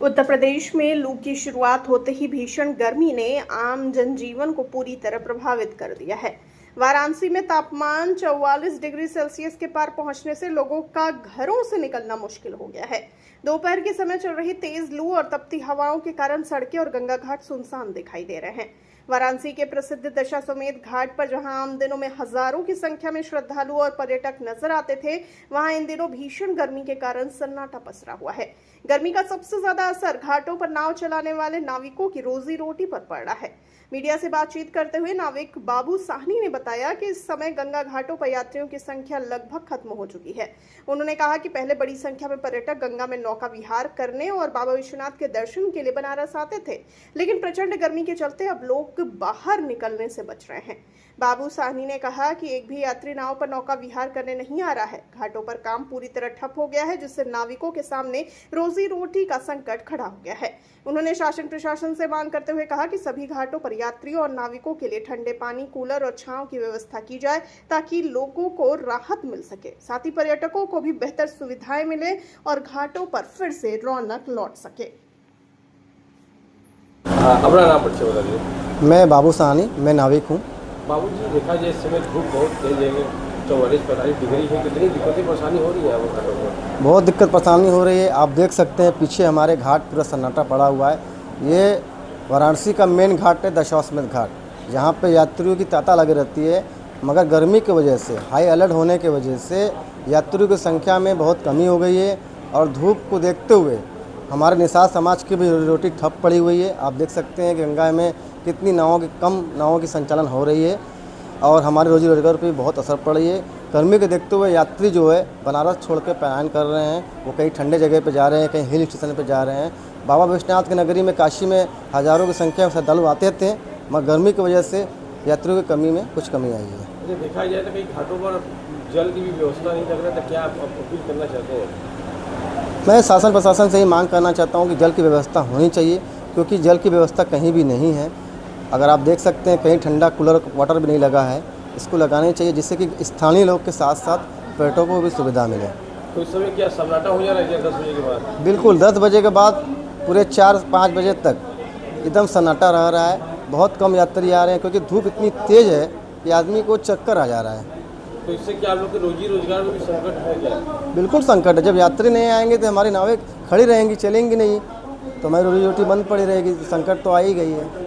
उत्तर प्रदेश में लू की शुरुआत होते ही भीषण गर्मी ने आम जनजीवन को पूरी तरह प्रभावित कर दिया है। वाराणसी में तापमान 44 डिग्री सेल्सियस के पार पहुंचने से लोगों का घरों से निकलना मुश्किल हो गया है। दोपहर के समय चल रही तेज लू और तपती हवाओं के कारण सड़कें और गंगा घाट सुनसान दिखाई दे रहे हैं। वाराणसी के प्रसिद्ध दशाश्वमेध घाट पर जहां आम दिनों में हजारों की संख्या में श्रद्धालु और पर्यटक नजर आते थे, वहां इन दिनों भीषण गर्मी के कारण सन्नाटा पसरा हुआ है। गर्मी का सबसे ज्यादा असर घाटों पर नाव चलाने वाले नाविकों की रोजी रोटी पर पड़ रहा है। मीडिया से बातचीत करते हुए नाविक बाबू साहनी ने बताया कि इस समय गंगा घाटों पर यात्रियों की संख्या लगभग खत्म हो चुकी है। उन्होंने कहा कि पहले बड़ी संख्या में पर्यटक गंगा में नौका विहार करने और बाबा विश्वनाथ के दर्शन के लिए बनारस आते थे, लेकिन प्रचंड गर्मी के चलते अब लोग बाहर निकलने से बच रहे हैं। बाबू साहनी ने कहा कि एक भी यात्री नाव पर नौका विहार करने नहीं आ रहा है। घाटों पर काम पूरी तरह ठप हो गया है, जिससे नाविकों के सामने रोजी रोटी का संकट खड़ा हो गया है। उन्होंने शासन प्रशासन से मांग करते हुए कहा कि सभी घाटों पर यात्रियों और नाविकों के लिए ठंडे पानी, कूलर और छांव की व्यवस्था की जाए, ताकि लोगों को राहत मिल सके। साथ ही पर्यटकों को भी बेहतर सुविधाएं मिले और घाटों पर फिर से रौनक लौट सके। अपना नाम परिचय बताइए। मैं बाबू साहनी, मैं नाविक हूँ। बाबू जी, देखा जाए इस समय धूप बहुत तेज है, 44-45 डिग्री है। कितनी दिक्कतें परेशानी हो रही है वो घाटों पर? बहुत दिक्कत परेशानी हो रही है। आप देख सकते हैं पीछे हमारे घाट पूरा सन्नाटा पड़ा हुआ है। ये वाराणसी का मेन घाट है, दशाश्वमेध घाट, जहाँ पे यात्रियों की तांता लगी रहती है। मगर गर्मी की वजह से, हाई अलर्ट होने की वजह से यात्रियों की संख्या में बहुत कमी हो गई है और धूप को देखते हुए हमारे निषाद समाज की भी रोटी ठप पड़ी हुई है। आप देख सकते हैं कि गंगा में कितनी कम नावों की संचालन हो रही है और हमारे रोजी रोजगार पर भी बहुत असर पड़ रही है। गर्मी को देखते हुए यात्री जो है बनारस छोड़ के पलायन कर रहे हैं। वो कहीं ठंडे जगह पे जा रहे हैं, कहीं हिल स्टेशन पे जा रहे हैं। बाबा विश्वनाथ की नगरी में, काशी में हज़ारों की संख्या में श्रद्धालु आते थे, मगर गर्मी की वजह से यात्रियों की कमी में कुछ कमी आई है। देखा जाए तो कई घाटों पर जल की भी व्यवस्था नहीं लग रहा, तो क्या आप अपील करना चाहते हैं? मैं शासन प्रशासन से ही मांग करना चाहता हूँ कि जल की व्यवस्था होनी चाहिए, क्योंकि जल की व्यवस्था कहीं भी नहीं है। अगर आप देख सकते हैं कहीं ठंडा कूलर वाटर भी नहीं लगा है, इसको लगानी चाहिए, जिससे कि स्थानीय लोग के साथ साथ पर्यटकों को भी सुविधा मिले। तो इस समय क्या सन्नाटा हो जा रहा है 10 बजे के बाद? बिल्कुल, 10 बजे के बाद पूरे 4-5 बजे तक एकदम सन्नाटा रह रहा है। बहुत कम यात्री आ रहे हैं, क्योंकि धूप इतनी तेज़ है कि आदमी को चक्कर आ जा रहा है। तो इससे क्या आप लोग के रोजी रोजगार में भी संकट है क्या? बिल्कुल संकट है। जब यात्री नहीं आएंगे तो हमारी नावें खड़ी रहेंगी, चलेंगी नहीं, तो हमारी रोजी रोटी बंद पड़ी रहेगी। संकट तो आ ही गई है।